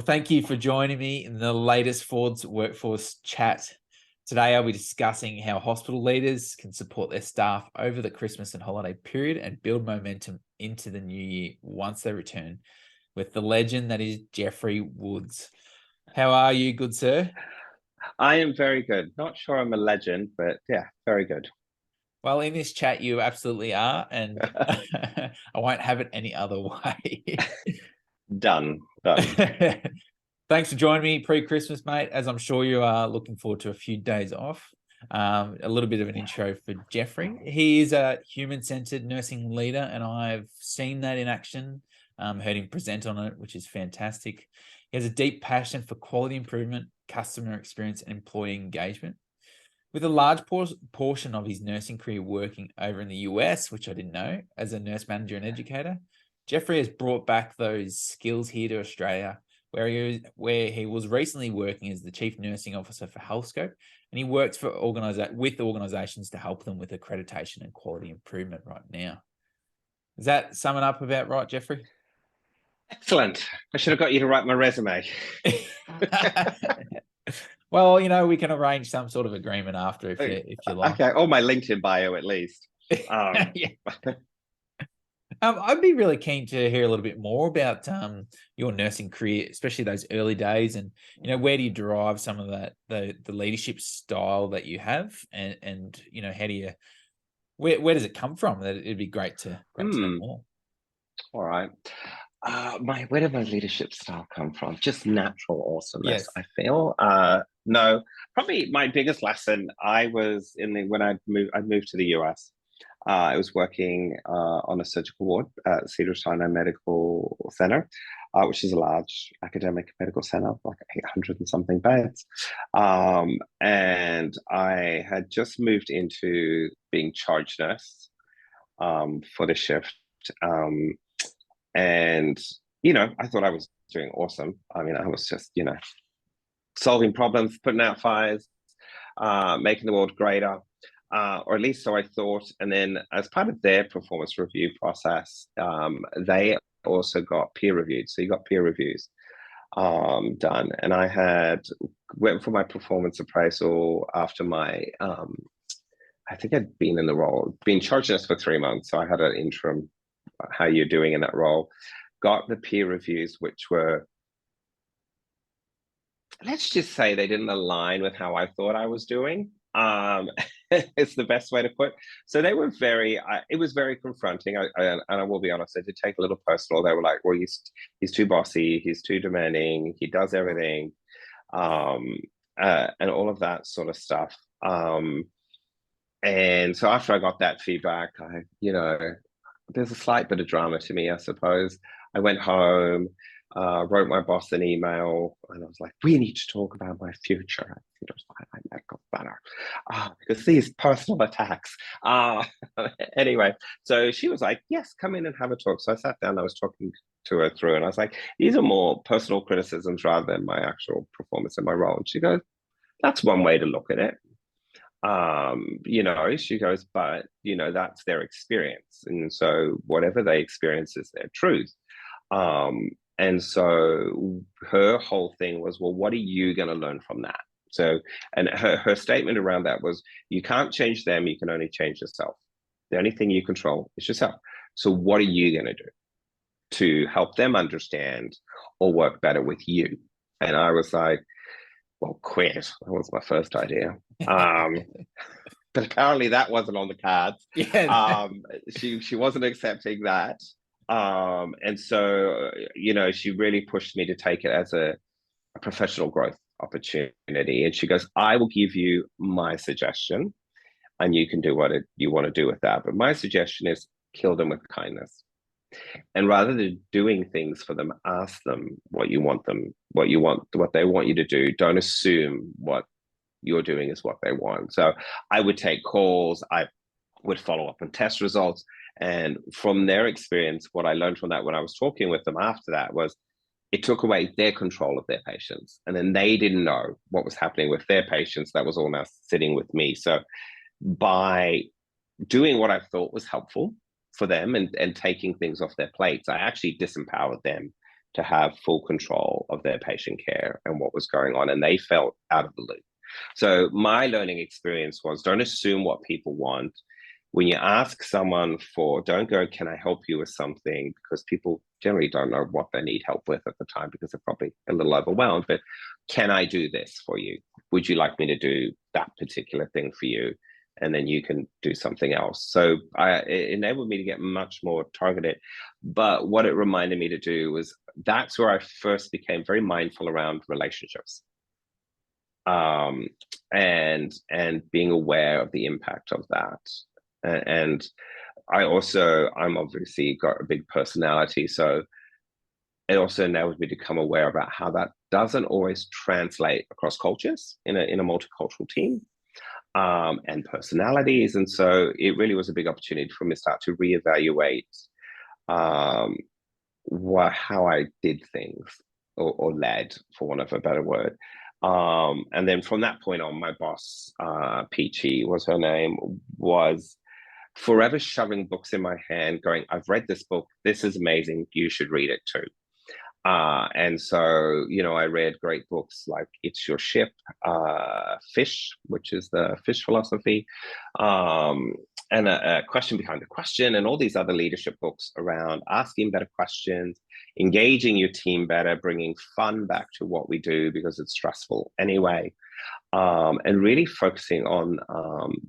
Thank you for joining me in the latest Ford's Workforce Chat. Today, I'll be discussing how hospital leaders can support their staff over the Christmas and holiday period and build momentum into the new year once they return with the legend that is Jeffrey Woods. How are you, good sir? I am very good. Not sure I'm a legend, but yeah, very good. Well, in this chat, you absolutely are, and I won't have it any other way. Done. Thanks for joining me pre-Christmas, mate, as I'm sure you are looking forward to a few days off. A little bit of an intro for Jeffrey. He is a human-centered nursing leader, and I've seen that in action, heard him present on it, which is fantastic. He has a deep passion for quality improvement, customer experience, and employee engagement. With a large portion of his nursing career working over in the US, which I didn't know, as a nurse manager and educator, Jeffrey has brought back those skills here to Australia, where he was recently working as the Chief Nursing Officer for HealthScope, and he works for with organisations to help them with accreditation and quality improvement right now. Does that sum it up about right, Jeffrey? Excellent. I should have got you to write my resume. Well, we can arrange some sort of agreement after if you like. Okay, or my LinkedIn bio at least. Yeah. I'd be really keen to hear a little bit more about your nursing career, especially those early days, and where do you derive some of that the leadership style that you have, and how do you where does it come from? That it'd be great to know more. All right. Where did my leadership style come from? Just natural awesomeness, Yes. I feel. No, probably my biggest lesson. I moved to the US. I was working on a surgical ward at Cedars-Sinai Medical Center, which is a large academic medical center, like 800 and something beds. And I had just moved into being charge nurse for the shift. And, I thought I was doing awesome. I mean, I was just, solving problems, putting out fires, making the world greater. Or at least so I thought. And then as part of their performance review process, they also got peer reviewed. So you got peer reviews done. And I went for my performance appraisal after I think I'd been charge nurse for 3 months. So I had an interim, how you're doing in that role, got the peer reviews, which were, let's just say they didn't align with how I thought I was doing. It's the best way to put. So they were it was very confronting. And I will be honest, I did take a little personal. They were like, well, he's too bossy, he's too demanding, he does everything, and all of that sort of stuff. And so after I got that feedback, there's a slight bit of drama to me, I suppose. I went home, wrote my boss an email, and I was like, we need to talk about my future. I medical better because these personal attacks. Anyway, so she was like, yes, come in and have a talk. So I sat down, I was talking to her through, and I was like, these are more personal criticisms rather than my actual performance in my role. And she goes, that's one way to look at it. She goes, but that's their experience, and so whatever they experience is their truth. And so her whole thing was, well, what are you going to learn from that? So, and her statement around that was, you can't change them, you can only change yourself. The only thing you control is yourself. So what are you going to do to help them understand or work better with you? And I was like, well, quit. That was my first idea. But apparently that wasn't on the cards. Yeah. She wasn't accepting that. And so, she really pushed me to take it as a professional growth opportunity. And she goes, I will give you my suggestion and you can do what you want to do with that. But my suggestion is kill them with kindness. And rather than doing things for them, ask them what they want you to do. Don't assume what you're doing is what they want. So I would take calls, I would follow up on test results. And from their experience, what I learned from that when I was talking with them after that was it took away their control of their patients. And then they didn't know what was happening with their patients. That was all now sitting with me. So by doing what I thought was helpful for them and taking things off their plates, I actually disempowered them to have full control of their patient care and what was going on, and they felt out of the loop. So my learning experience was, don't assume what people want. When you ask someone for, don't go, can I help you with something? Because people generally don't know what they need help with at the time because they're probably a little overwhelmed. But can I do this for you? Would you like me to do that particular thing for you? And then you can do something else. So it enabled me to get much more targeted. But what it reminded me to do was, that's where I first became very mindful around relationships. And being aware of the impact of that. And I'm obviously got a big personality, so it also enables me to become aware about how that doesn't always translate across cultures in a multicultural team, and personalities. And so it really was a big opportunity for me to start to reevaluate how I did things, or led, for want of a better word. And then from that point on, my boss, Peachy was her name, was forever shoving books in my hand, going, I've read this book. This is amazing. You should read it too. And so, I read great books like It's Your Ship, Fish, which is the fish philosophy, and a question behind the question, and all these other leadership books around asking better questions, engaging your team better, bringing fun back to what we do because it's stressful anyway, and really focusing on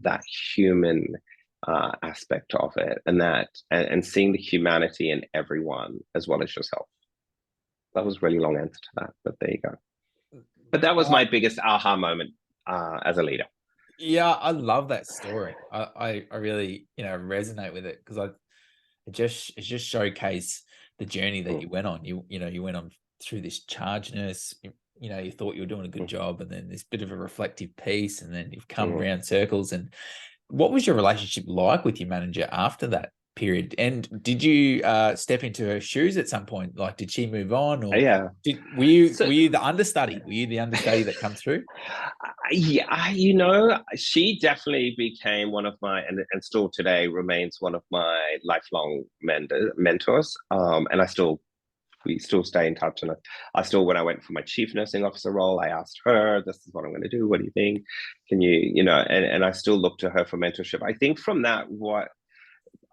that human aspect of it, and seeing the humanity in everyone as well as yourself. That was a really long answer to that, but there you go. But that was my biggest aha moment as a leader. Yeah, I love that story. I really, resonate with it, because it just showcase the journey that you went on. You went on through this charge nurse. You thought you were doing a good job, and then this bit of a reflective piece, and then you've come around circles. And what was your relationship like with your manager after that period? And did you step into her shoes at some point? Like, did she move on, or Yeah. were you the understudy? Were you the understudy that come through? Yeah, she definitely became one of my, and still today remains one of my lifelong mentors. And we still stay in touch. And I still, when I went for my chief nursing officer role, I asked her, this is what I'm going to do. What do you think? Can you, and I still look to her for mentorship. I think from that,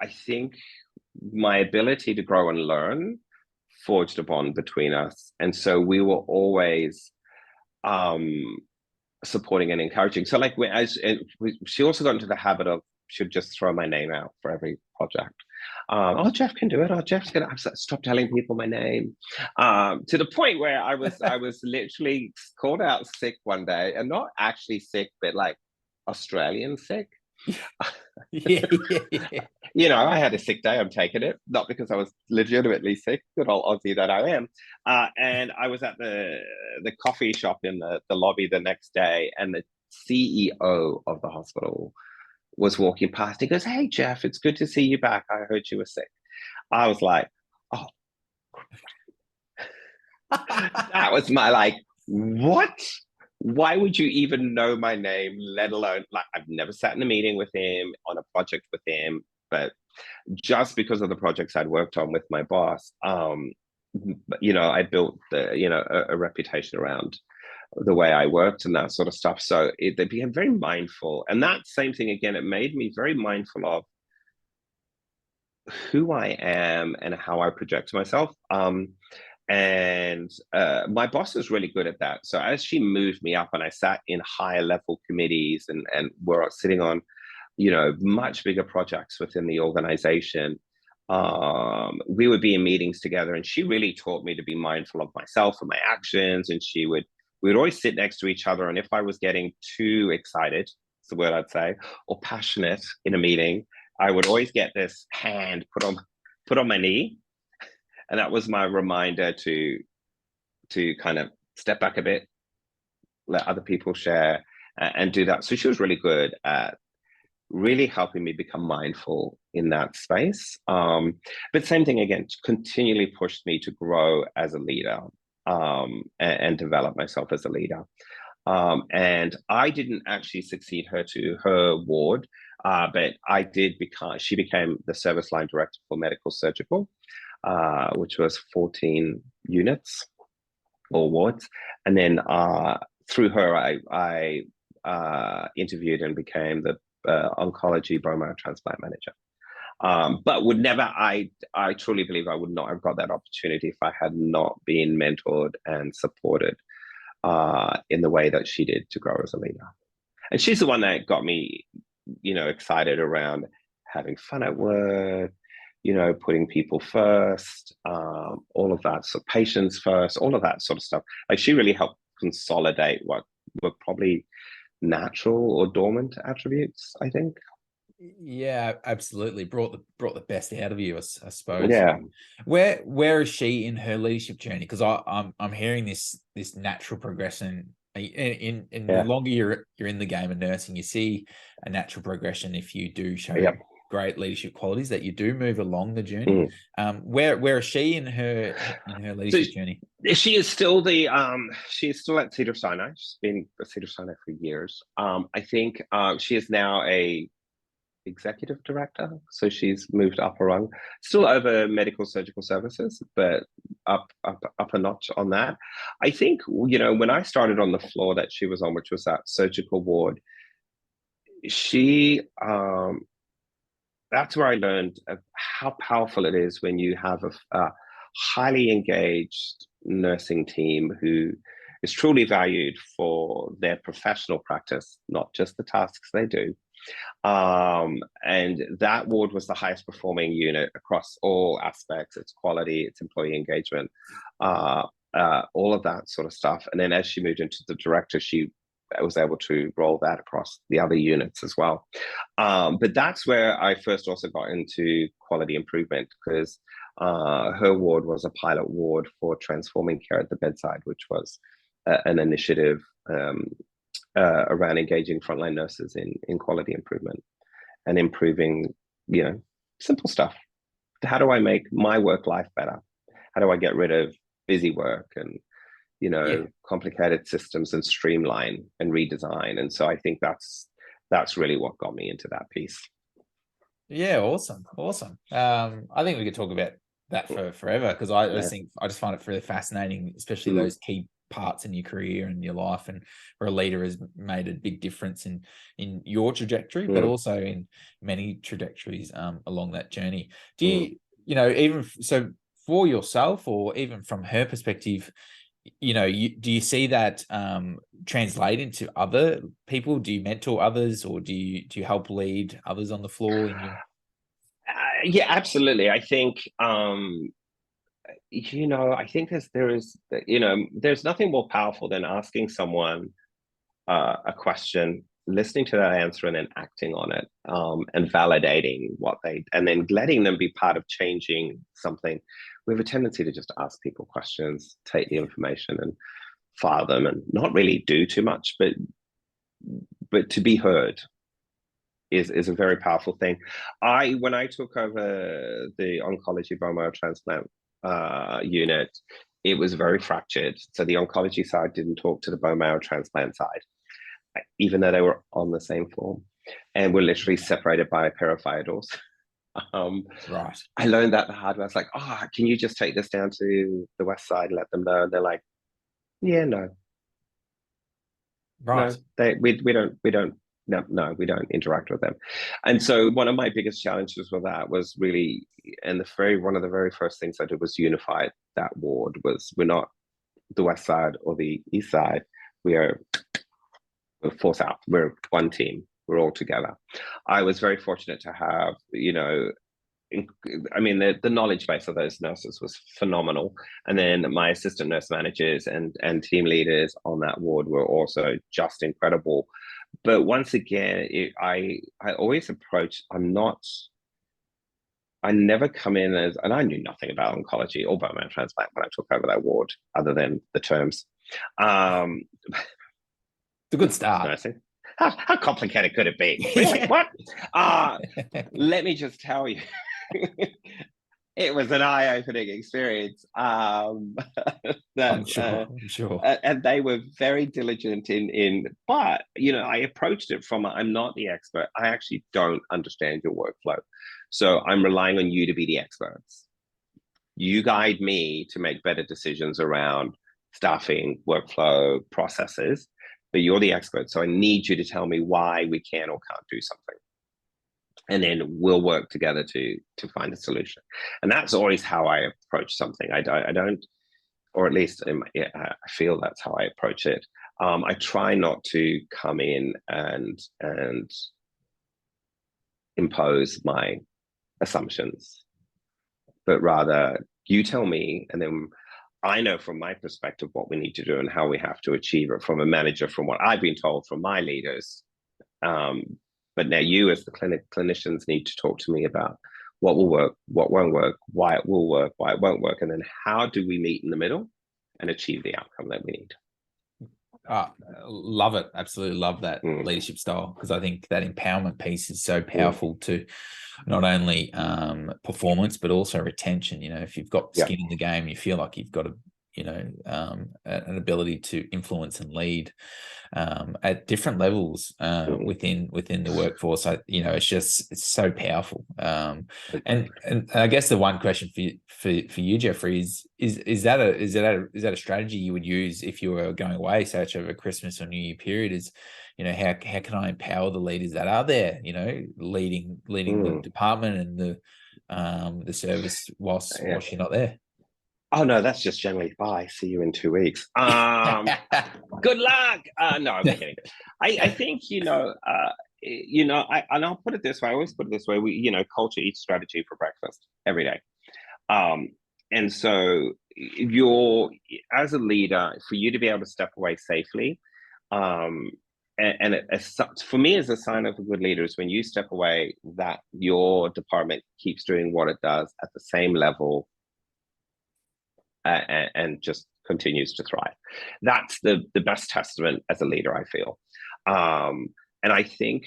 I think my ability to grow and learn forged a bond between us. And so we were always supporting and encouraging. So like she also got into the habit of, she'd just throw my name out for every project. Oh, Jeff can do it. Oh, Jeff's gonna stop telling people my name. To the point where I was literally called out sick one day, and not actually sick, but like Australian sick. Yeah. I had a sick day. I'm taking it, not because I was legitimately sick, good old Aussie that I am. And I was at the coffee shop in the lobby the next day, and the CEO of the hospital was walking past. He goes, "Hey, Jeff, it's good to see you back. I heard you were sick." I was like, "Oh," that was my like, what? Why would you even know my name, let alone, like, I've never sat in a meeting with him, on a project with him, but just because of the projects I'd worked on with my boss, I built a reputation around the way I worked and that sort of stuff. So they became very mindful. And that same thing, again, it made me very mindful of who I am and how I project myself. And my boss is really good at that. So as she moved me up and I sat in higher level committees and were sitting on, much bigger projects within the organization, we would be in meetings together, and she really taught me to be mindful of myself and my actions. And we would always sit next to each other. And if I was getting too excited, that's the word I'd say, or passionate in a meeting, I would always get this hand put on my knee. And that was my reminder to kind of step back a bit, let other people share, and do that. So she was really good at really helping me become mindful in that space. But same thing again, continually pushed me to grow as a leader, and develop myself as a leader. And I didn't actually succeed her to her ward, but I did, because she became the service line director for medical surgical. which was 14 units or wards. And then through her, I interviewed and became the oncology bone marrow transplant manager. But would never, I truly believe I would not have got that opportunity if I had not been mentored and supported in the way that she did to grow as a leader. And she's the one that got me, excited around having fun at work, putting people first, all of that, so patients first, all of that sort of stuff. Like, she really helped consolidate what were probably natural or dormant attributes, I think. Yeah, absolutely. Brought the best out of you, I suppose. Yeah. Where is she in her leadership journey? Because I'm hearing this natural progression. In the Yeah. longer you're in the game of nursing, you see a natural progression if you do show Yep. great leadership qualities, that you do move along the journey. Where is she in her leadership journey? She is still at Cedar Sinai. She's been at Cedar Sinai for years. I think she is now a executive director, so she's moved up a rung, still over medical surgical services, but up a notch on that. I think, when I started on the floor that she was on, which was that surgical ward, she that's where I learned how powerful it is when you have a highly engaged nursing team who is truly valued for their professional practice, not just the tasks they do. And that ward was the highest performing unit across all aspects: its quality, its employee engagement, all of that sort of stuff. And then as she moved into the director, she was able to roll that across the other units as well. But that's where I first also got into quality improvement, because her ward was a pilot ward for transforming care at the bedside, which was an initiative around engaging frontline nurses in quality improvement and improving, simple stuff. How do I make my work life better? How do I get rid of busy work and, complicated systems, and streamline and redesign? And so I think that's really what got me into that piece. Yeah, awesome. I think we could talk about that for forever, because I just find it really fascinating, especially those key parts in your career and your life, and where a leader has made a big difference in your trajectory, but also in many trajectories along that journey. Do you, even so, for yourself, or even from her perspective, do you see that translate into other people? Do you mentor others, or do you help lead others on the floor in your... Yeah, absolutely. I think I think there's nothing more powerful than asking someone a question, listening to that answer, and then acting on it, and validating and then letting them be part of changing something. We have a tendency to just ask people questions, take the information and file them, and not really do too much, but to be heard is a very powerful thing. When I took over the oncology bone marrow transplant unit, it was very fractured. So the oncology side didn't talk to the bone marrow transplant side, even though they were on the same floor, and were literally separated by a pair of fire doors. Right. I learned that the hard way. I was like, can you just take this down to the west side and let them know? And they're like, yeah, no. Right. No, we don't. No, we don't interact with them. And so one of my biggest challenges with that was really, and one of the very first things I did was unify that ward. We're not the west side or the east side. We're full south. We're one team. We're all together. I was very fortunate to have, the knowledge base of those nurses was phenomenal. And then my assistant nurse managers and team leaders on that ward were also just incredible. But once again, I always approach, I never come in as, and I knew nothing about oncology or bone marrow transplant when I took over that ward, other than the terms. It's a good start. Nursing. How complicated could it be? Really? What? Let me just tell you, it was an eye-opening experience. I'm sure. And they were very diligent but I approached it from I'm not the expert. I actually don't understand your workflow, so I'm relying on you to be the experts. You guide me to make better decisions around staffing, workflow, processes, but you're the expert. So I need you to tell me why we can or can't do something. And then we'll work together to find a solution. And that's always how I approach something. I don't, or at least I feel that's how I approach it. I try not to come in and impose my assumptions, but rather you tell me, and then I know from my perspective what we need to do and how we have to achieve it from a manager, from what I've been told from my leaders. But now you, as the clinicians, need to talk to me about what will work, what won't work, why it will work, why it won't work, and then how do we meet in the middle and achieve the outcome that we need. Love it. Absolutely love that leadership style, because I think that empowerment piece is so powerful to not only performance, but also retention. You know, if you've got skin in the game, you feel like you've got a, you know, an ability to influence and lead at different levels within the workforce. You know, it's so powerful. And I guess the one question for you, Jeffrey, is that a strategy you would use if you were going away, such over Christmas or New Year period? Is, you know, how can I empower the leaders that are there, you know, leading the department and the service whilst you're not there? Oh no, that's just generally bye. See you in 2 weeks. Good luck. No, I'm kidding. I think and I'll put it this way. I always put it this way. Culture eats strategy for breakfast every day. And so you're, as a leader, for you to be able to step away safely, for me, as a sign of a good leader is when you step away, that your department keeps doing what it does at the same level. And just continues to thrive. That's the best testament as a leader, I feel. And I think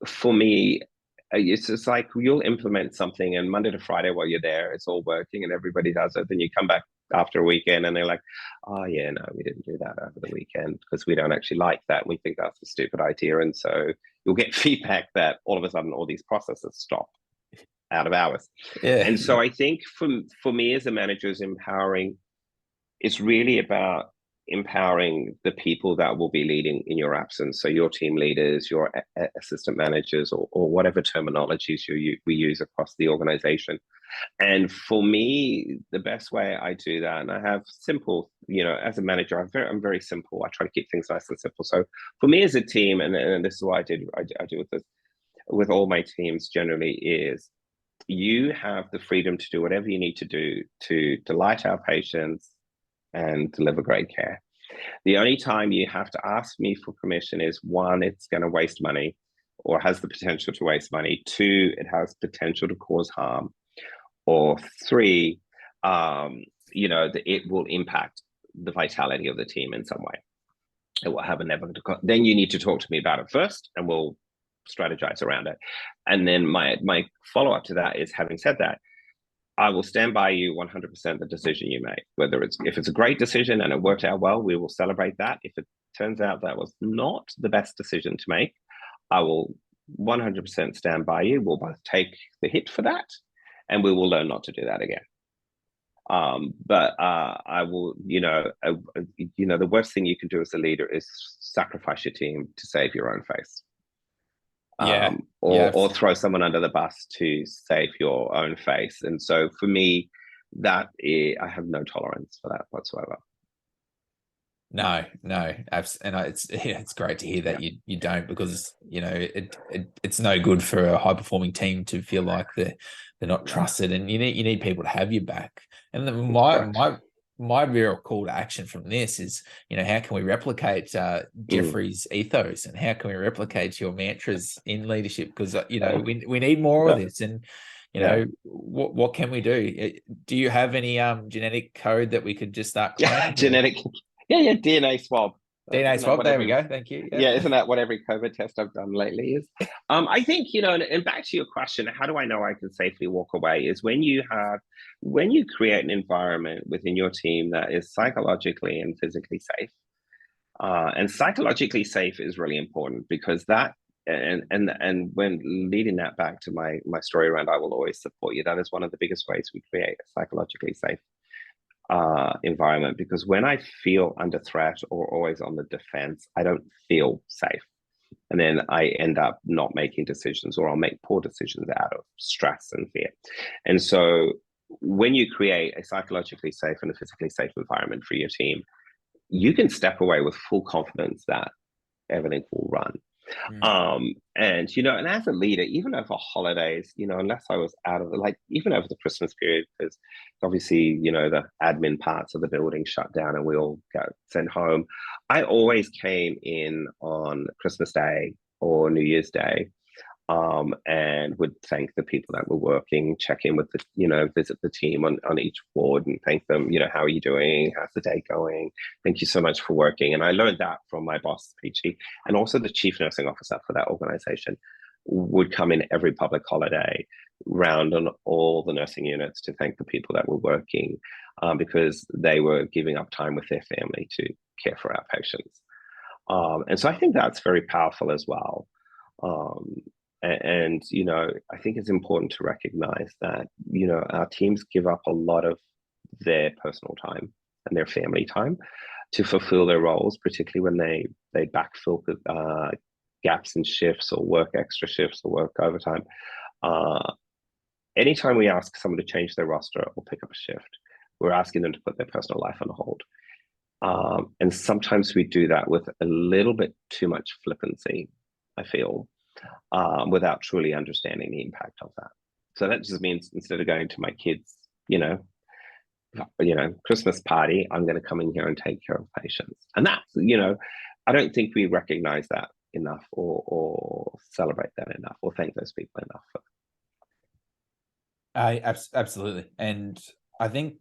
for me, it's just like you'll implement something, and Monday to Friday while you're there, it's all working and everybody does it. Then you come back after a weekend and they're like, oh yeah, no, we didn't do that over the weekend because we don't actually like that. We think that's a stupid idea. And so you'll get feedback that all of a sudden all these processes stop out of hours. And so I think for me as a manager, is empowering, it's really about empowering the people that will be leading in your absence. So your team leaders, your assistant managers, or whatever terminologies we use across the organization. And for me, the best way I do that, and I have simple, as a manager, I'm very simple. I try to keep things nice and simple. So for me as a team, and this is what I do with this, with all my teams generally, is you have the freedom to do whatever you need to do to delight our patients and deliver great care. The only time you have to ask me for permission is, one, it's going to waste money or has the potential to waste money. Two, it has potential to cause harm. Or three, it will impact the vitality of the team in some way. It will have a negative. Then you need to talk to me about it first, and we'll strategize around it. And then my follow-up to that is, having said that, I will stand by you 100% the decision you make. If it's a great decision and it worked out well, we will celebrate that. If it turns out that was not the best decision to make, I will 100% stand by you. We'll both take the hit for that, and we will learn not to do that again. But I will, the worst thing you can do as a leader is sacrifice your team to save your own face. Or throw someone under the bus to save your own face. And so for me, I have no tolerance for that whatsoever. No, and it's great to hear that you don't, because it's no good for a high performing team to feel like they're not trusted, and you need people to have your back. And then my real call to action from this is, how can we replicate Jeffrey's ethos, and how can we replicate your mantras in leadership? Because we need more of this. And what can we do? Do you have any genetic code that we could just start claiming? Genetic. Yeah, DNA swab. DNA swab. There we go. Thank you. Yeah, isn't that what every COVID test I've done lately is? I think, and back to your question, how do I know I can safely walk away? Is when you create an environment within your team that is psychologically and physically safe. And psychologically safe is really important, because that and when leading that back to my story around I will always support you, that is one of the biggest ways we create a psychologically safe environment, because when I feel under threat or always on the defense, I don't feel safe. And then I end up not making decisions, or I'll make poor decisions out of stress and fear. And so when you create a psychologically safe and a physically safe environment for your team, you can step away with full confidence that everything will run. Mm. And and as a leader, even over holidays, unless I was out of like even over the Christmas period, because obviously, the admin parts of the building shut down and we all got sent home. I always came in on Christmas Day or New Year's Day, and would thank the people that were working, check in with visit the team on each ward and thank them, how are you doing? How's the day going? Thank you so much for working. And I learned that from my boss, Peachy, and also the chief nursing officer for that organization would come in every public holiday round on all the nursing units to thank the people that were working, because they were giving up time with their family to care for our patients. And so I think that's very powerful as well. Um, and I think it's important to recognize that our teams give up a lot of their personal time and their family time to fulfill their roles, particularly when they backfill gaps in shifts or work extra shifts or work overtime. Anytime we ask someone to change their roster or pick up a shift, we're asking them to put their personal life on hold. And sometimes we do that with a little bit too much flippancy, I feel, without truly understanding the impact of that. So that just means instead of going to my kids, Christmas party, I'm going to come in here and take care of patients. And that's, I don't think we recognize that enough, or celebrate that enough, or thank those people enough. Absolutely. And I think,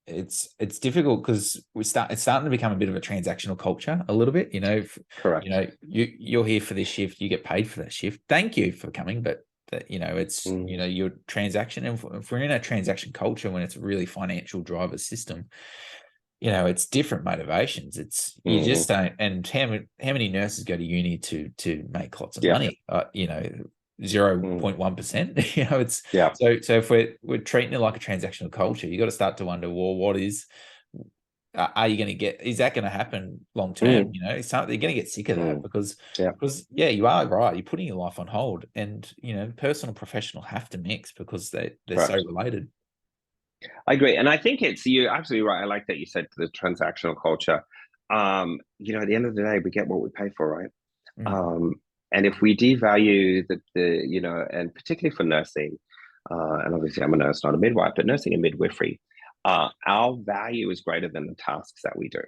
it's difficult because it's starting to become a bit of a transactional culture a little bit. Correct. You're here for this shift, you get paid for that shift. Thank you for coming, but it's your transaction, and if we're in a transaction culture, when it's a really financial driver system, it's different motivations. It's you just don't. And how many nurses go to uni to make lots of money? 0.1%. It's so if we're treating it like a transactional culture, you got to start to wonder, well, what is are you going to get? Is that going to happen long term? They're going to get sick of that, because you are right. You're putting your life on hold, and personal and professional have to mix because they're so related. I agree, and I think you're absolutely right. I like that you said the transactional culture. At the end of the day, we get what we pay for, right? And if we devalue and particularly for nursing, and obviously I'm a nurse, not a midwife, but nursing and midwifery, our value is greater than the tasks that we do.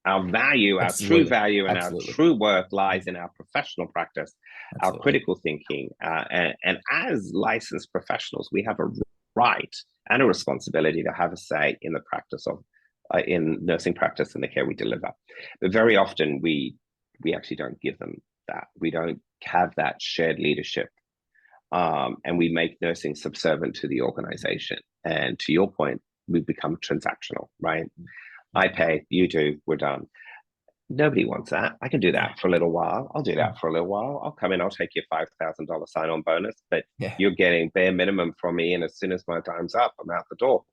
Our value, our true value, and our true worth lies in our professional practice, our critical thinking. And as licensed professionals, we have a right and a responsibility to have a say in the practice of in nursing practice and the care we deliver. But very often we actually don't give them that. We don't have that shared leadership, and we make nursing subservient to the organization. And to your point, we become transactional, right? I pay, you do, we're done. Nobody wants that. I can do that for a little while. I'll do that for a little while. I'll come in, I'll take your $5,000 sign-on bonus, but you're getting bare minimum from me, and as soon as my time's up, I'm out the door.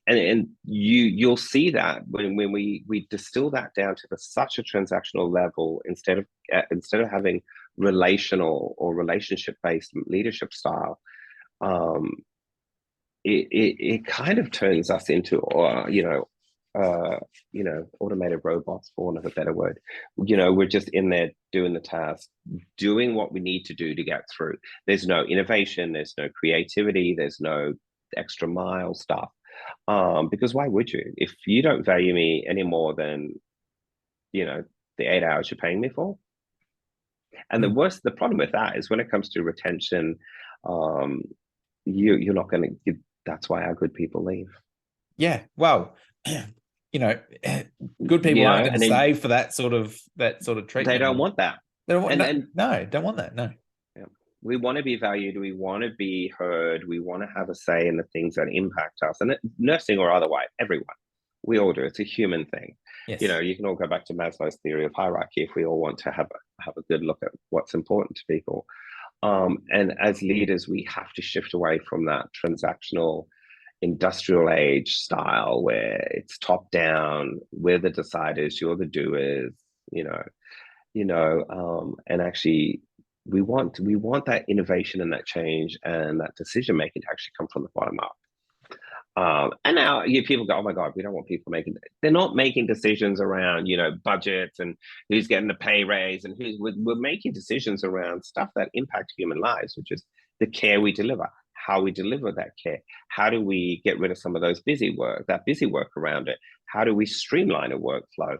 And you'll see that when we distill that down to such a transactional level, instead of having relational or relationship-based leadership style, it kind of turns us into automated robots, for want of a better word. We're just in there doing the task, doing what we need to do to get through. There's no innovation, there's no creativity, there's no extra mile stuff. Because why would you? If you don't value me any more than, the 8 hours you're paying me for. And the problem with that is when it comes to retention, you're not going to, that's why our good people leave. Yeah. Well, good people aren't going to stay for that sort of treatment. They don't want that. They don't want don't want that. No. Yeah. We want to be valued. We want to be heard. We want to have a say in the things that impact us, and nursing or otherwise, everyone We all do. It's a human thing. You know, Yes. you can all go back to Maslow's theory of hierarchy if we all want to have a good look at what's important to people. And as leaders, we have to shift away from that transactional industrial age style where it's top down, we're the deciders, you're the doers, you know, and actually we want that innovation and that change and that decision making to actually come from the bottom up. And now people go, oh my God, we don't want people making, they're not making decisions around, budgets and who's getting the pay raise and we're making decisions around stuff that impact human lives, which is the care we deliver, how we deliver that care. How do we get rid of some of that busy work around it? How do we streamline a workflow?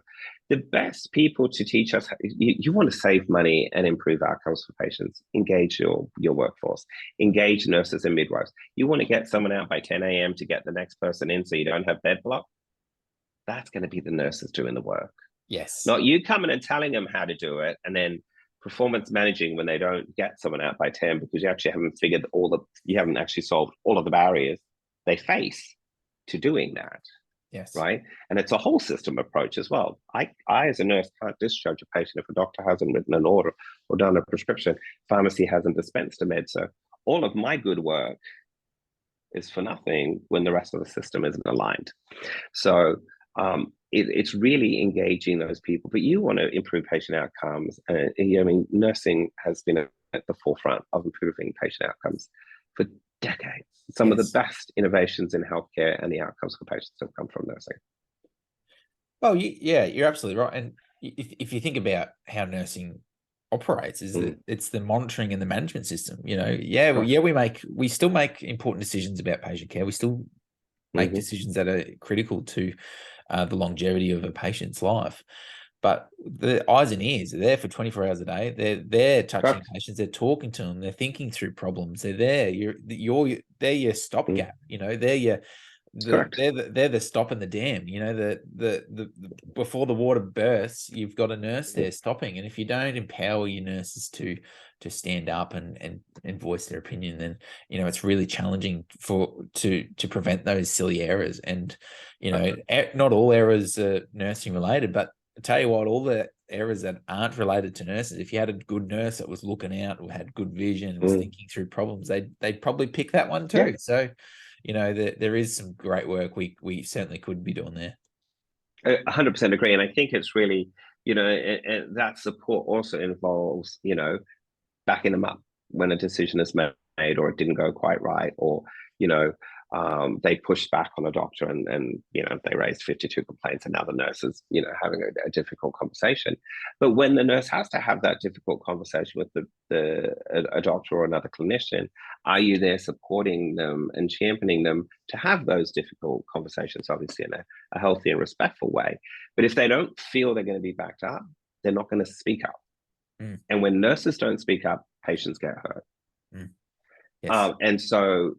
The best people to teach us, you want to save money and improve outcomes for patients, engage your workforce, engage nurses and midwives. You want to get someone out by 10 a.m. to get the next person in so you don't have bed block. That's going to be the nurses doing the work. Yes. Not you coming and telling them how to do it and then performance managing when they don't get someone out by 10 because you actually haven't actually solved all of the barriers they face to doing that. Yes. Right. And it's a whole system approach as well. I as a nurse can't discharge a patient if a doctor hasn't written an order or done a prescription, pharmacy hasn't dispensed a med. So all of my good work is for nothing when the rest of the system isn't aligned. So it's really engaging those people, but you want to improve patient outcomes. Nursing has been at the forefront of improving patient outcomes for decades. Some of the best innovations in healthcare and the outcomes for patients have come from nursing. Well, yeah, you're absolutely right. And if you think about how nursing operates, is that it's the monitoring and the management system. We still make important decisions about patient care. We still make decisions that are critical to the longevity of a patient's life. But the eyes and ears are there for 24 hours a day. They're touching patients. They're talking to them. They're thinking through problems. They're there. They're your stopgap. They're the stop and the dam. The before the water bursts, you've got a nurse there stopping. And if you don't empower your nurses to stand up and voice their opinion, then it's really challenging to prevent those silly errors. And not all errors are nursing related, but I tell you what, all the errors that aren't related to nurses, if you had a good nurse that was looking out, who had good vision, was thinking through problems, they'd probably pick that one too. So, there is some great work we certainly could be doing there. 100% agree. And I think it's really, and that support also involves, backing them up when a decision is made or it didn't go quite right, or, they pushed back on a doctor and they raised 52 complaints and now the nurse is, having a difficult conversation. But when the nurse has to have that difficult conversation with a doctor or another clinician, are you there supporting them and championing them to have those difficult conversations, obviously in a healthy and respectful way? But if they don't feel they're going to be backed up, they're not going to speak up. And when nurses don't speak up, patients get hurt. Yes. And so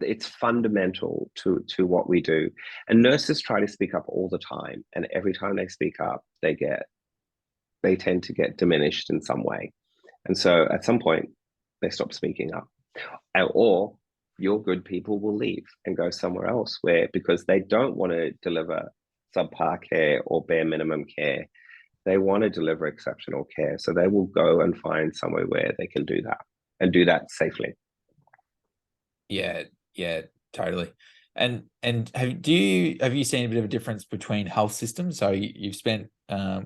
it's fundamental to what we do. And nurses try to speak up all the time. And every time they speak up, they tend to get diminished in some way. And so at some point, they stop speaking up. Or your good people will leave and go somewhere else because they don't want to deliver subpar care or bare minimum care. They want to deliver exceptional care. So they will go and find somewhere where they can do that and do that safely. Yeah, totally. And have you seen a bit of a difference between health systems? So you've spent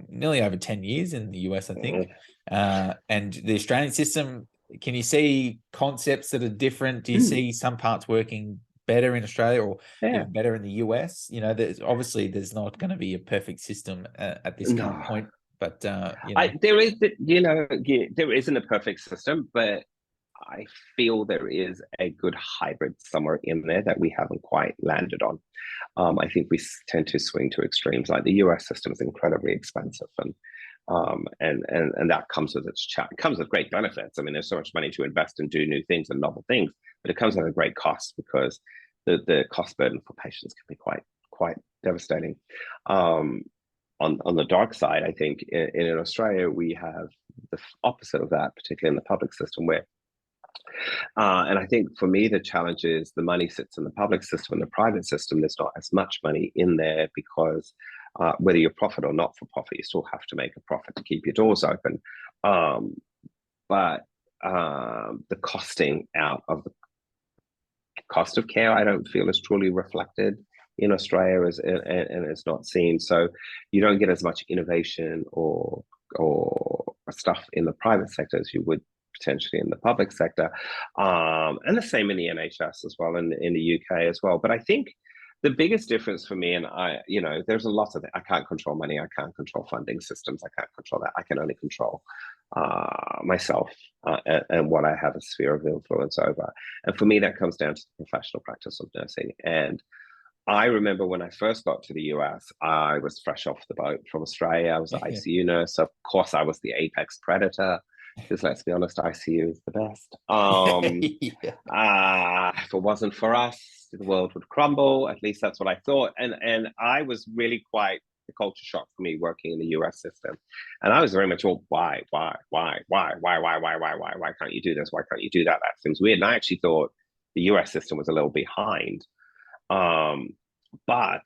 nearly over 10 years in the US, I think, and the Australian system. Can you see concepts that are different? Do you see some parts working better in Australia or even better in the US? There's not going to be a perfect system at this current point, but there isn't a perfect system, but I feel there is a good hybrid somewhere in there that we haven't quite landed on. I think we tend to swing to extremes. Like the US system is incredibly expensive, and that comes with comes with great benefits. I mean, there's so much money to invest and do new things and novel things, but it comes at a great cost because the cost burden for patients can be quite devastating. On the dark side, I think in Australia we have the opposite of that, particularly in the public system, where And I think for me, the challenge is the money sits in the public system and the private system. There's not as much money in there because whether you're profit or not for profit, you still have to make a profit to keep your doors open. Um, but the costing out of the cost of care, I don't feel is truly reflected in Australia and it's not seen. So you don't get as much innovation or stuff in the private sector as you would potentially in the public sector. And the same in the NHS as well, in the UK as well. But I think the biggest difference for me, and there's a lot of it. I can't control money. I can't control funding systems. I can't control that. I can only control myself and what I have a sphere of influence over. And for me, that comes down to the professional practice of nursing. And I remember when I first got to the US, I was fresh off the boat from Australia. I was an ICU nurse. Of course, I was the apex predator, because let's be honest, ICU is the best. If it wasn't for us, the world would crumble. At least that's what I thought. And I was really quite a culture shock for me working in the US system. And I was very much all, why can't you do this? Why can't you do that? That seems weird. And I actually thought the US system was a little behind. But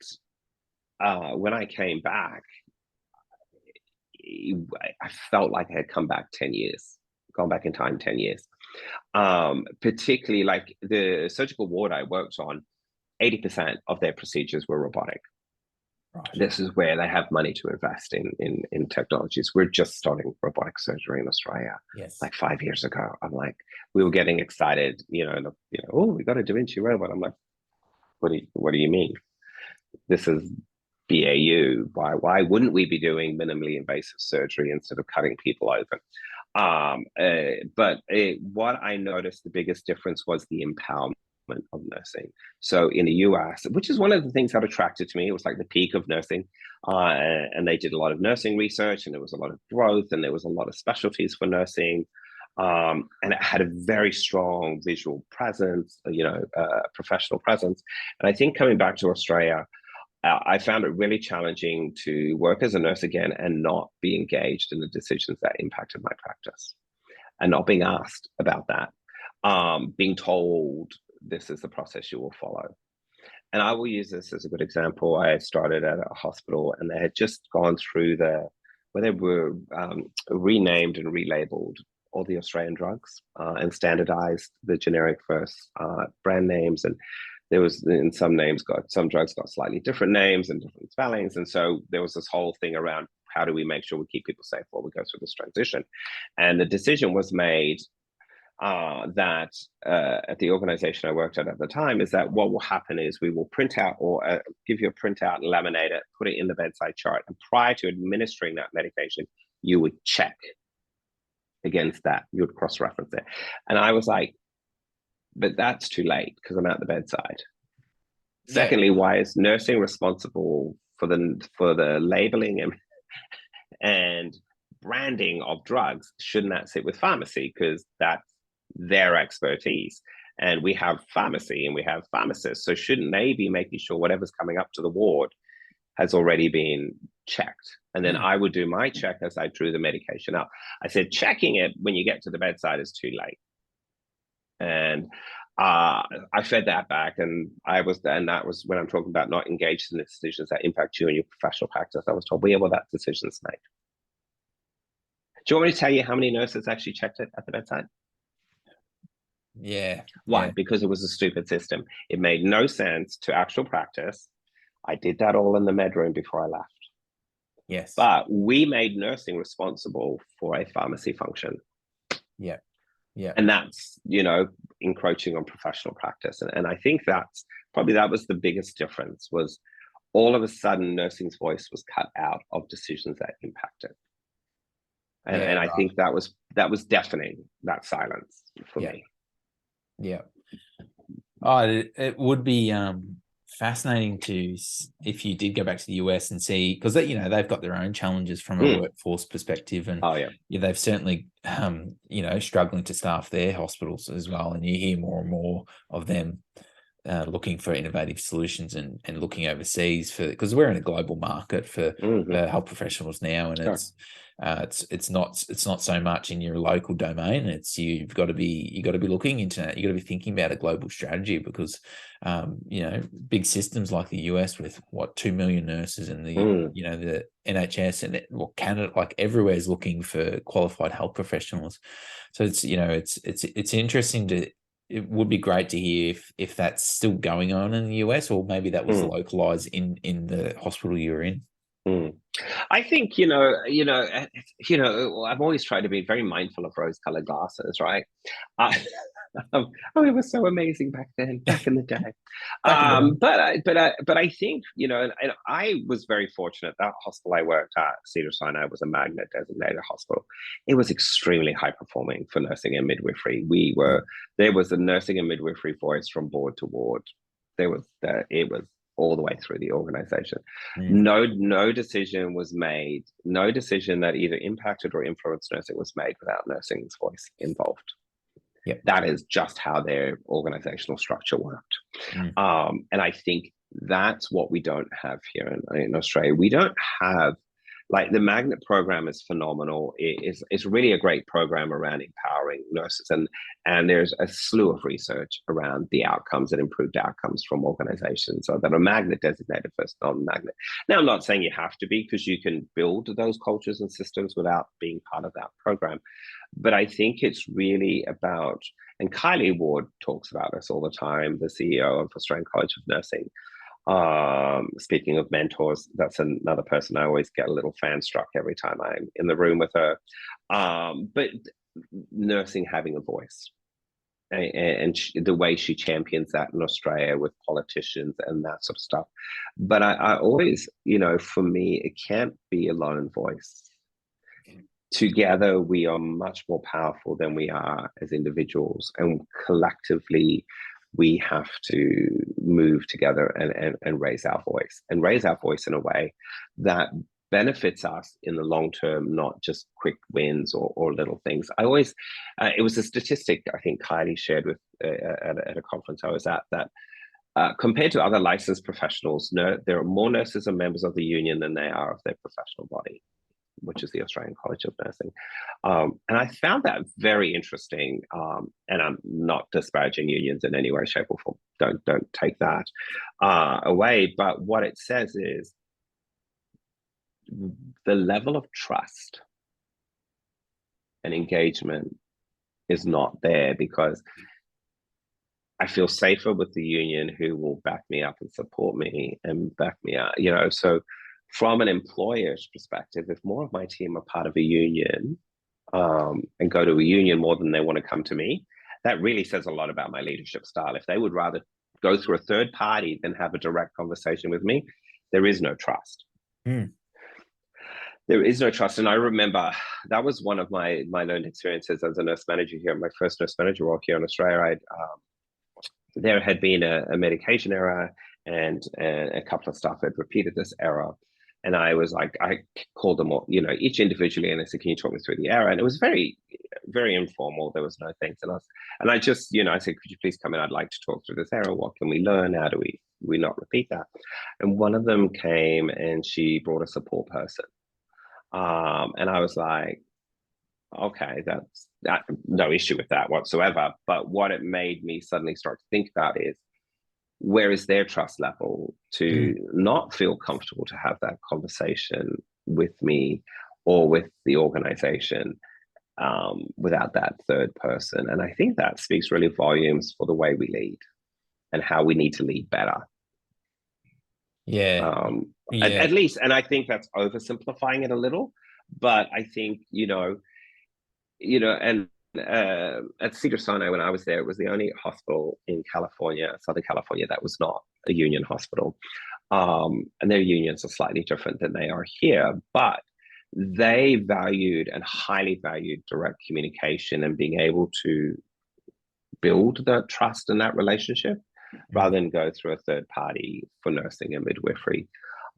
when I came back, I felt like I had come back 10 years, gone back in time 10 years. Particularly like the surgical ward I worked on, 80% of their procedures were robotic. Right. This is where they have money to invest in technologies. We're just starting robotic surgery in Australia. Yes. Like 5 years ago. I'm like, we were getting excited, oh, we got a Da Vinci robot. I'm like, what do you mean? This is BAU. Why wouldn't we be doing minimally invasive surgery instead of cutting people open? But what I noticed the biggest difference was the empowerment of nursing. So in the US, which is one of the things that attracted to me, it was like the peak of nursing. And they did a lot of nursing research, and there was a lot of growth, and there was a lot of specialties for nursing. And it had a very strong visual presence, professional presence. And I think coming back to Australia, I found it really challenging to work as a nurse again and not be engaged in the decisions that impacted my practice, and not being asked about that, being told this is the process you will follow. And I will use this as a good example. I started at a hospital, and they had just gone through where they were renamed and relabeled all the Australian drugs and standardized the generic first brand names. And there was, in some drugs got slightly different names and different spellings. And so there was this whole thing around, how do we make sure we keep people safe while we go through this transition? And the decision was made that at the organization I worked at the time, is that what will happen is we will print out or give you a printout and laminate it, put it in the bedside chart. And prior to administering that medication, you would check against that. You would cross-reference it. And I was like, but that's too late because I'm at the bedside. Yeah. Secondly, why is nursing responsible for the labeling and branding of drugs? Shouldn't that sit with pharmacy, because that's their expertise? And we have pharmacy and we have pharmacists, so shouldn't they be making sure whatever's coming up to the ward has already been checked? And then I would do my check as I drew the medication up. I said, checking it when you get to the bedside is too late. And I fed that back, and that was when I'm talking about not engaged in the decisions that impact you and your professional practice. I was told, well, that decision's made. Do you want me to tell you how many nurses actually checked it at the bedside? Yeah. Why? Yeah. Because it was a stupid system. It made no sense to actual practice. I did that all in the med room before I left. Yes. But we made nursing responsible for a pharmacy function. Yeah. Yeah. And that's, encroaching on professional practice. And I think that was the biggest difference, was all of a sudden nursing's voice was cut out of decisions that impacted. And I think that was deafening, that silence for me. Yeah. Oh, it would be fascinating if you did go back to the US and see, because they've got their own challenges from a workforce perspective, and they've certainly struggling to staff their hospitals as well. And you hear more and more of them looking for innovative solutions and looking overseas because we're in a global market for health professionals now, and It's not so much in your local domain. It's you've got to be looking into it. You've got to be thinking about a global strategy because big systems like the US with 2 million nurses and the NHS and Canada, like everywhere is looking for qualified health professionals. So it's interesting to. It would be great to hear if that's still going on in the US, or maybe that was localized in the hospital you're in. I think I've always tried to be very mindful of rose-colored glasses, right? I, it was so amazing back then, back in the day. Back in the day. But I think and I was very fortunate. That hospital I worked at, Cedars-Sinai, was a magnet designated hospital. It was extremely high performing for nursing and midwifery. There was a nursing and midwifery voice from ward to ward. It was all the way through the organization. No decision was made. No decision that either impacted or influenced nursing was made without nursing's voice involved. Yep. That is just how their organizational structure worked. And I think that's what we don't have here in Australia. We don't have, like, the Magnet program is phenomenal. It's really a great program around empowering nurses, and there's a slew of research around the outcomes and improved outcomes from organizations that are Magnet designated versus non-Magnet. Now, I'm not saying you have to be, because you can build those cultures and systems without being part of that program. But I think it's really about, and Kylie Ward talks about this all the time, the CEO of Australian College of Nursing. Speaking of mentors, that's another person I always get a little fan struck every time I'm in the room with her. But nursing having a voice, and the way she champions that in Australia with politicians and that sort of stuff. But I always, for me, it can't be a lone voice. Together, we are much more powerful than we are as individuals, and collectively, we have to move together and raise our voice in a way that benefits us in the long term, not just quick wins or little things. I always, it was a statistic I think Kylie shared with at a conference I was at, that compared to other licensed professionals, there are more nurses and members of the union than they are of their professional body, which is the Australian College of Nursing. And I found that very interesting. And I'm not disparaging unions in any way, shape, or form. Don't take that away. But what it says is the level of trust and engagement is not there, because I feel safer with the union, who will back me up and support me and back me up. So from an employer's perspective, if more of my team are part of a union and go to a union more than they want to come to me, that really says a lot about my leadership style. If they would rather go through a third party than have a direct conversation with me, there is no trust. There is no trust. And I remember that was one of my learned experiences as a nurse manager here, my first nurse manager role here in Australia. There had been a medication error, and a couple of staff had repeated this error. And I was like, I called them all, each individually, and I said, can you talk me through the error? And it was very, very informal. There was no thanks. And I just, I said, could you please come in? I'd like to talk through this error. What can we learn? How do we not repeat that? And one of them came and she brought a support person. And I was like, okay, that's no issue with that whatsoever. But what it made me suddenly start to think about is, where is their trust level to not feel comfortable to have that conversation with me or with the organization without that third person? And I think that speaks really volumes for the way we lead and how we need to lead better. At least, and I think that's oversimplifying it a little, but I think, and at Cedars-Sinai, when I was there, it was the only hospital in California, Southern California, that was not a union hospital. And their unions are slightly different than they are here, but they valued and highly valued direct communication and being able to build that trust and that relationship rather than go through a third party for nursing and midwifery.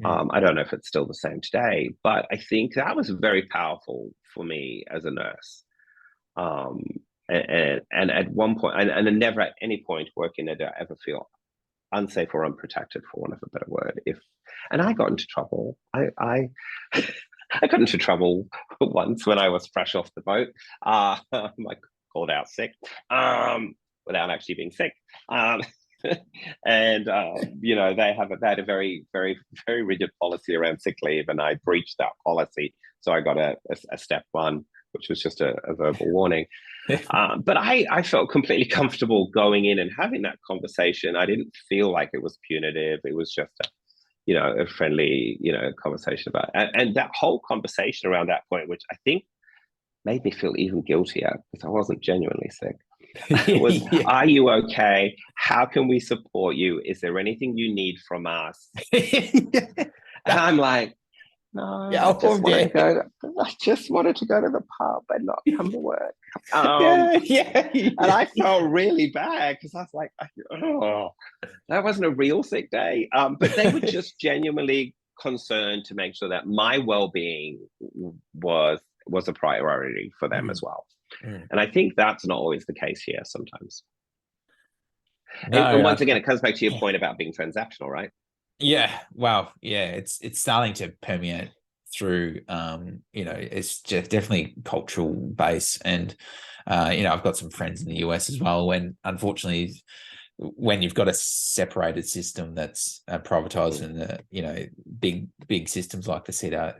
I don't know if it's still the same today, but I think that was very powerful for me as a nurse. And at one point, and never at any point working there did I ever feel unsafe or unprotected, for want of a better word. And I got into trouble. I I got into trouble once when I was fresh off the boat. I called out sick without actually being sick. Um, and they had a very very very rigid policy around sick leave, and I breached that policy. So I got a step one, which was just a verbal warning. But I felt completely comfortable going in and having that conversation. I didn't feel like it was punitive. It was just a friendly, conversation about it. And that whole conversation around that point, which I think made me feel even guiltier because I wasn't genuinely sick, was, Yeah. are you okay? How can we support you? Is there anything you need from us? And I'm like, no, Yeah, I just wanted yeah. to go. I just wanted to go to the pub and not come to work. Yeah. And I felt really bad because I was like, oh, that wasn't a real sick day. But they were just genuinely concerned to make sure that my well-being was a priority for them as well. And I think that's not always the case here sometimes. No, And once again, it comes back to your point about being transactional, right? yeah, wow, yeah, it's starting to permeate through. It's just definitely cultural base, and I've got some friends in the US as well. When unfortunately, when you've got a separated system that's privatized, and big systems like the Sinai,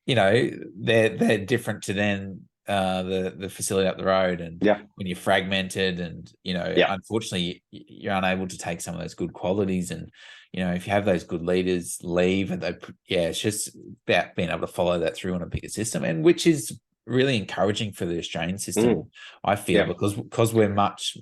they're different to then the facility up the road, and Yeah. when you're fragmented, and Yeah. unfortunately you're unable to take some of those good qualities, and if you have those good leaders leave, and it's just about being able to follow that through on a bigger system, and which is really encouraging for the Australian system. I feel, because we're much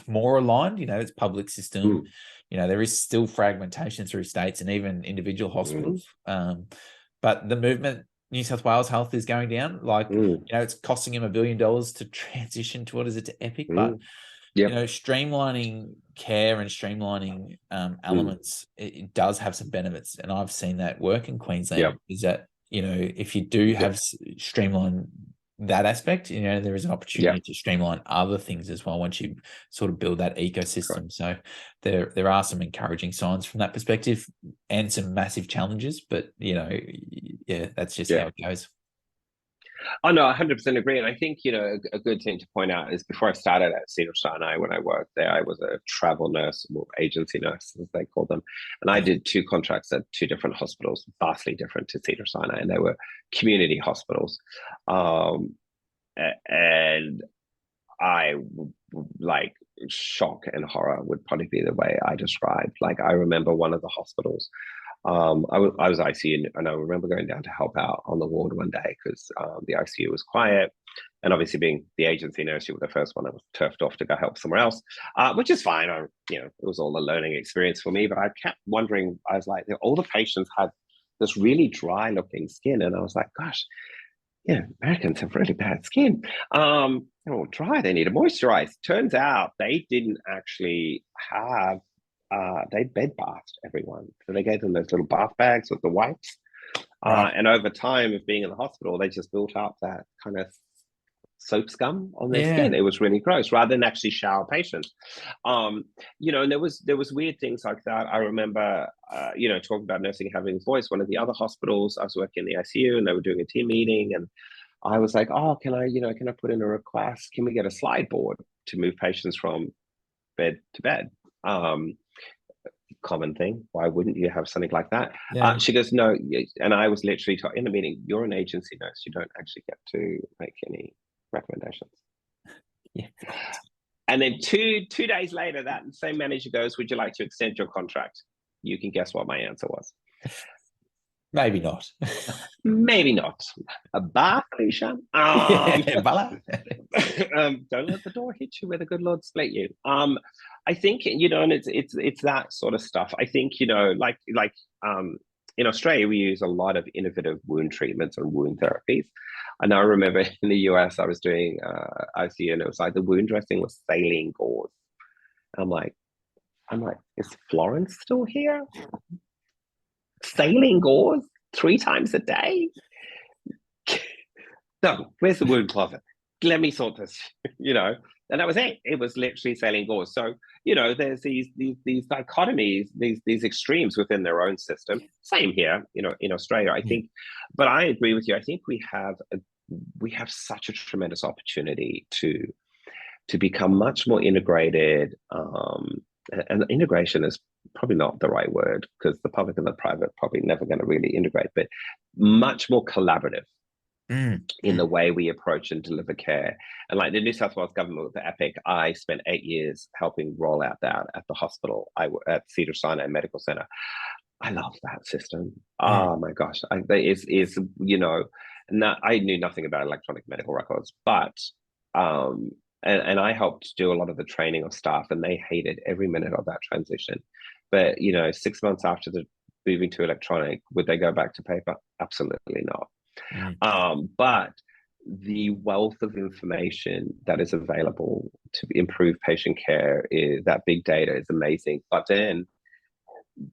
more aligned. It's public system. There is still fragmentation through states and even individual hospitals. But the movement, New South Wales Health, is going down. Like, it's costing him $1 billion to transition to, what is it, to Epic. But streamlining care and streamlining elements, it does have some benefits, and I've seen that work in Queensland. Is that if you do have streamline that aspect, there is an opportunity to streamline other things as well once you sort of build that ecosystem. Correct. So there are some encouraging signs from that perspective, and some massive challenges, but that's just how it goes. Oh no, 100% agree. And I think, a good thing to point out is, before I started at Cedars-Sinai, when I worked there, I was a travel nurse, or agency nurse, as they call them. And I did 2 contracts at 2 different hospitals, vastly different to Cedars-Sinai, and they were community hospitals. And I like, shock and horror would probably be the way I describe. Like, I remember one of the hospitals, I was ICU, and I remember going down to help out on the ward one day because the ICU was quiet. And obviously, being the agency nurse, you were the first one that was turfed off to go help somewhere else, which is fine. It was all a learning experience for me. But I kept wondering, I was like, all the patients had this really dry looking skin. And I was like, gosh, Americans have really bad skin. They're all dry, they need to moisturize. Turns out they didn't actually have, they bed bathed everyone. So they gave them those little bath bags with the wipes. And over time of being in the hospital, they just built up that kind of soap scum on their skin. It was really gross, rather than actually shower patients. And there was weird things like that. I remember, talking about nursing having voice. One of the other hospitals, I was working in the ICU, and they were doing a team meeting, and I was like, oh, can I put in a request? Can we get a slide board to move patients from bed to bed? Common thing. Why wouldn't you have something like that? She goes, no. And I was literally in the meeting, you're an agency nurse. You don't actually get to make any recommendations. And then two days later, that same manager goes, would you like to extend your contract? You can guess what my answer was. Maybe not. Maybe not. Bye, Felicia. Don't let the door hit you where the good Lord split you. I think, and it's that sort of stuff. I think, like in Australia, we use a lot of innovative wound treatments and wound therapies. And I remember in the US, I was doing ICU, and it was like the wound dressing was saline gauze. I'm like, is Florence still here? Saline gauze 3 times a day? No, where's the wound closet? Let me sort this, And that was it. It was literally selling gauze. So, you know, there's these dichotomies, these extremes within their own system. Same here, you know, in Australia, I think. But I agree with you. I think we have such a tremendous opportunity to become much more integrated. And integration is probably not the right word, because the public and the private are probably never going to really integrate, but much more collaborative in the way we approach and deliver care. And like the New South Wales government with the EPIC, I spent 8 years helping roll out that at the hospital. At Cedar Sinai Medical Center. I love that system. Oh my gosh, you know, I knew nothing about electronic medical records, but and I helped do a lot of the training of staff, and they hated every minute of that transition. But you know, 6 months after the moving to electronic, would they go back to paper? Absolutely not. But the wealth of information that is available to improve patient care, that big data is amazing. But then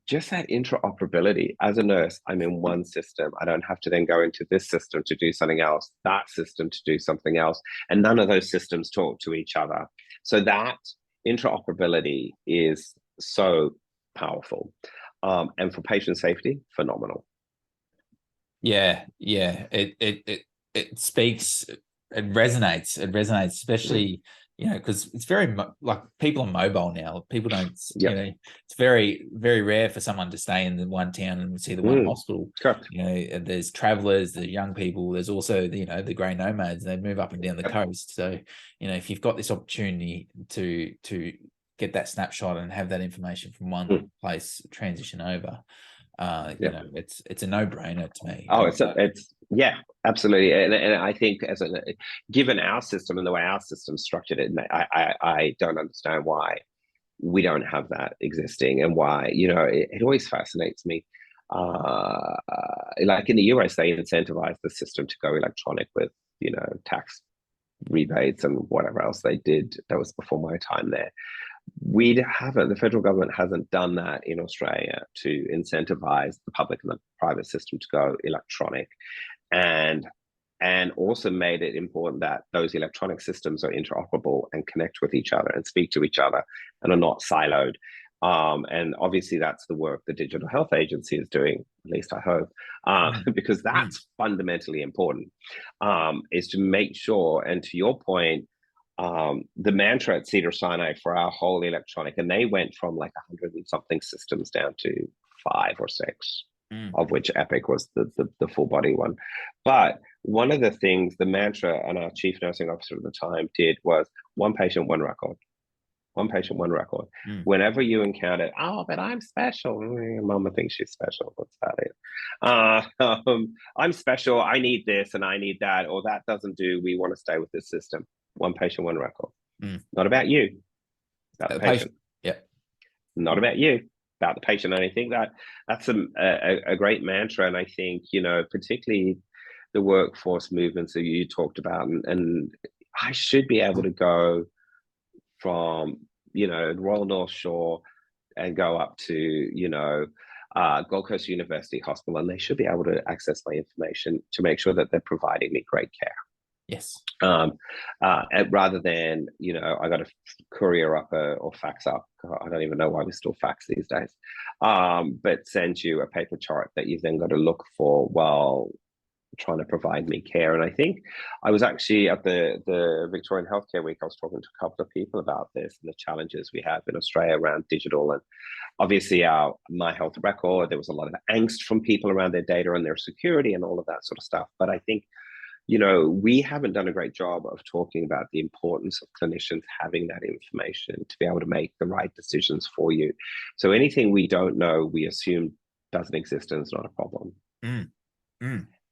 just that interoperability. As a nurse, I'm in one system. I don't have to then go into this system to do something else, that system to do something else, and none of those systems talk to each other. So that interoperability is so powerful. And for patient safety, phenomenal. Yeah, it speaks, it resonates, especially, you know, because it's very like people are mobile now. People don't, you know, it's very, very rare for someone to stay in the one town and see the one hospital. Correct. You know, there's travelers, the young people, there's also, you know, the grey nomads, they move up and down the coast. So, you know, if you've got this opportunity to get that snapshot and have that information from one place, transition over, you know, it's a no-brainer to me. Oh, it's yeah, absolutely. And I think given our system and the way our system's structured, I don't understand why we don't have that existing, and why, you know, it always fascinates me. Like in the US, they incentivize the system to go electronic with, you know, tax rebates and whatever else they did. That was before my time there. The federal government hasn't done that in Australia to incentivize the public and the private system to go electronic, and also made it important that those electronic systems are interoperable and connect with each other and speak to each other and are not siloed. And obviously that's the work the Digital Health Agency is doing, at least I hope, because that's fundamentally important, is to make sure, and to your point, the mantra at Cedar Sinai for our whole electronic, and they went from like 100 and something systems down to 5 or 6, of which Epic was the full body one. But one of the things the mantra and our chief nursing officer at the time did was one patient, one record. One patient, one record. Whenever you encounter, oh, but I'm special. Mama thinks she's special. What's that? I'm special. I need this and I need that, or that doesn't do. We want to stay with this system. One patient, one record. Not about you. About the patient. Yeah. Not about you. About the patient. And I think that's a great mantra. And I think, you know, particularly the workforce movements that you talked about, and I should be able to go from, you know, Royal North Shore and go up to, you know, Gold Coast University Hospital, and they should be able to access my information to make sure that they're providing me great care. Yes. Rather than, you know, I got to courier up or fax up. I don't even know why we still fax these days. But send you a paper chart that you've then got to look for while trying to provide me care. And I think I was actually at the Victorian Healthcare Week, I was talking to a couple of people about this and the challenges we have in Australia around digital. And obviously our My Health Record, there was a lot of angst from people around their data and their security and all of that sort of stuff. But I think, you know, we haven't done a great job of talking about the importance of clinicians having that information to be able to make the right decisions for you. So anything we don't know, we assume doesn't exist and it's not a problem.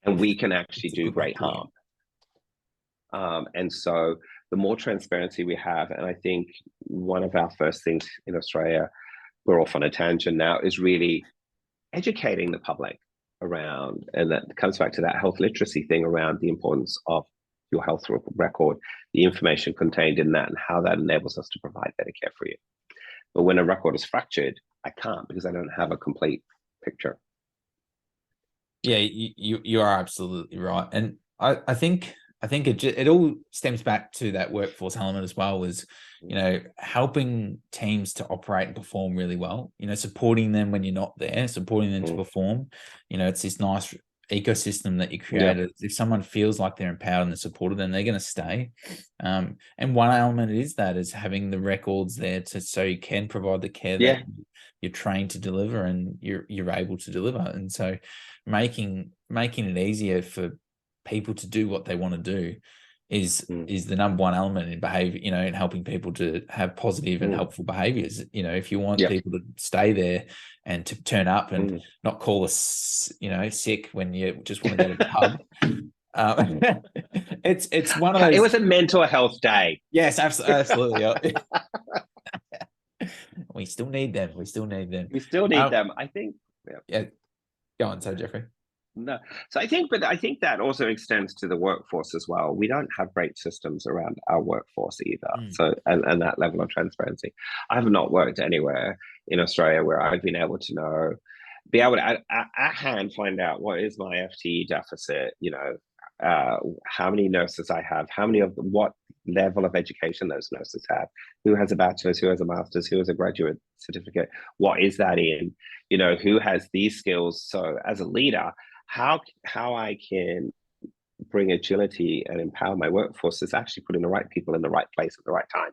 And we can actually do great harm. And so the more transparency we have, and I think one of our first things in Australia, we're off on a tangent now, is really educating the public around, and that comes back to that health literacy thing around the importance of your health record, the information contained in that, and how that enables us to provide better care for you. But when a record is fractured, I can't, because I don't have a complete picture. Yeah, you are absolutely right. And I think I think it all stems back to that workforce element as well, was, helping teams to operate and perform really well, supporting them when you're not there, supporting them to perform. It's this nice ecosystem that you created. If someone feels like they're empowered and supported, then they're going to stay. And one element is having the records there so you can provide the care that you're trained to deliver and you're able to deliver. And so making it easier for people to do what they want to do is the number one element in behavior, in helping people to have positive and helpful behaviors. If you want people to stay there and to turn up and not call us, sick when you just want to go to the pub. It's one of those. It was a mental health day. Yes, absolutely. We still need them. We still need them. I think. Yeah. Go on, so Jeffrey. No. So I think that also extends to the workforce as well. We don't have great systems around our workforce either. So, and that level of transparency. I have not worked anywhere in Australia where I've been able to be able to at hand find out what is my FTE deficit, how many nurses I have, what level of education those nurses have, who has a bachelor's, who has a master's, who has a graduate certificate, what is that in, who has these skills. So as a leader, how I can bring agility and empower my workforce is actually putting the right people in the right place at the right time.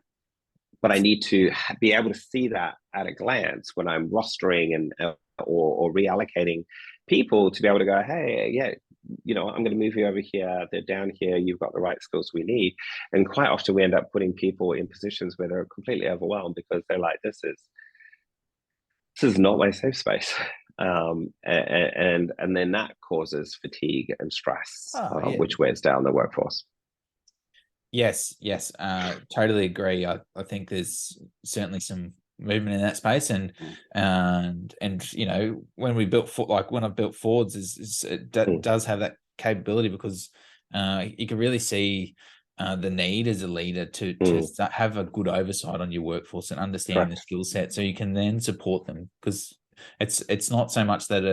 But I need to be able to see that at a glance when I'm rostering and or reallocating people, to be able to go, hey, yeah, I'm going to move you over here. They're down here. You've got the right skills we need. And quite often we end up putting people in positions where they're completely overwhelmed because they're like, this is not my safe space. And then that causes fatigue and stress, which wears down the workforce. Yes, totally agree. I think there's certainly some movement in that space, and when we built when I built Fords, it does have that capability, because you can really see the need as a leader to have a good oversight on your workforce and understanding the skill set, so you can then support them, because it's not so much that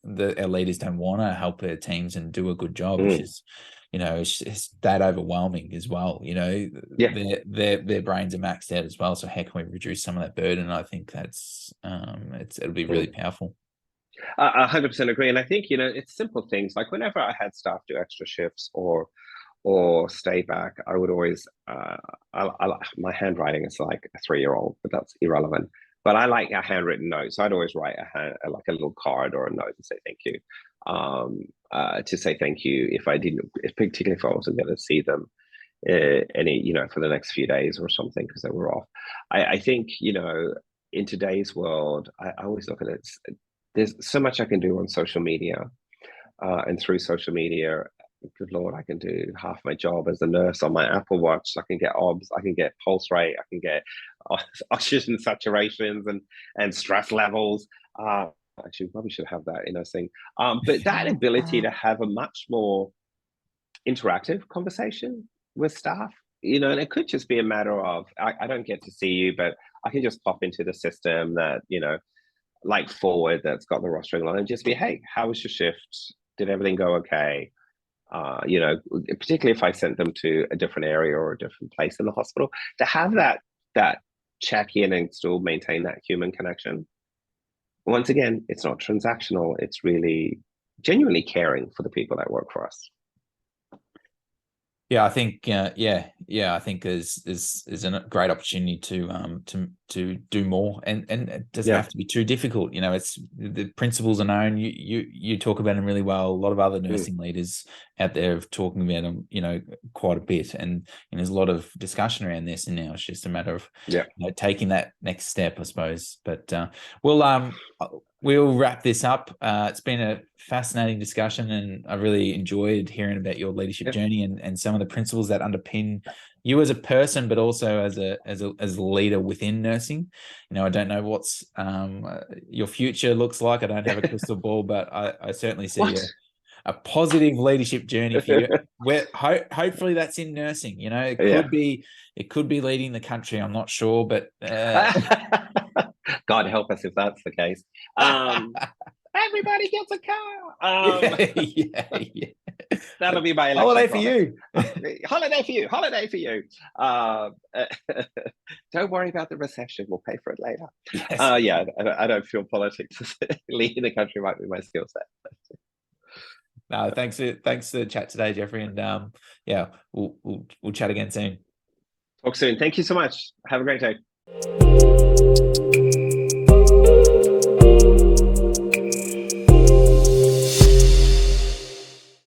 our leaders don't want to help their teams and do a good job. It's just it's that overwhelming as well. Their brains are maxed out as well. So how can we reduce some of that burden? I think that's it'll be really powerful. 100% agree. And I think, it's simple things. Like whenever I had staff do extra shifts or stay back, I would always, my handwriting is like a 3-year-old, but that's irrelevant. But I like a handwritten note. So I'd always write like a little card or a note to say thank you. If I didn't, particularly if I wasn't going to see them for the next few days or something because they were off. I think, in today's world, I always look at it. There's so much I can do on social media, and through social media, good Lord, I can do half my job as a nurse on my Apple Watch. I can get OBS, I can get pulse rate, I can get oxygen saturations and stress levels. Actually, probably should have that in a thing. But that ability to have a much more interactive conversation with staff, and it could just be a matter of, I don't get to see you, but I can just pop into the system that, like Forward, that's got the rostering line, and just be, hey, how was your shift? Did everything go okay? Particularly if I sent them to a different area or a different place in the hospital, to have that check in and still maintain that human connection. Once again, it's not transactional. It's really genuinely caring for the people that work for us. Yeah, I think I think there's a great opportunity to do more, and it doesn't have to be too difficult. It's the principles are known. You talk about them really well. A lot of other nursing leaders out there have talking about them, quite a bit, and there's a lot of discussion around this. And now it's just a matter of taking that next step, I suppose. But we'll wrap this up. It's been a fascinating discussion, and I really enjoyed hearing about your leadership journey and some of the principles that underpin you as a person, but also as a leader within nursing. I don't know what's your future looks like. I don't have a crystal ball, but I certainly see a positive leadership journey for you. Where hopefully that's in nursing. It could be leading the country. I'm not sure, but God help us if that's the case. Everybody gets a car. Yeah. That'll be my Holiday election for promise. you. Holiday for you. Holiday for you. Um, don't worry about the recession. We'll pay for it later. Yes. Yeah, I don't feel politics leading the country might be my skill set. No, thanks for the chat today, Jeffrey. And yeah, we'll chat again soon. Talk soon. Thank you so much. Have a great day.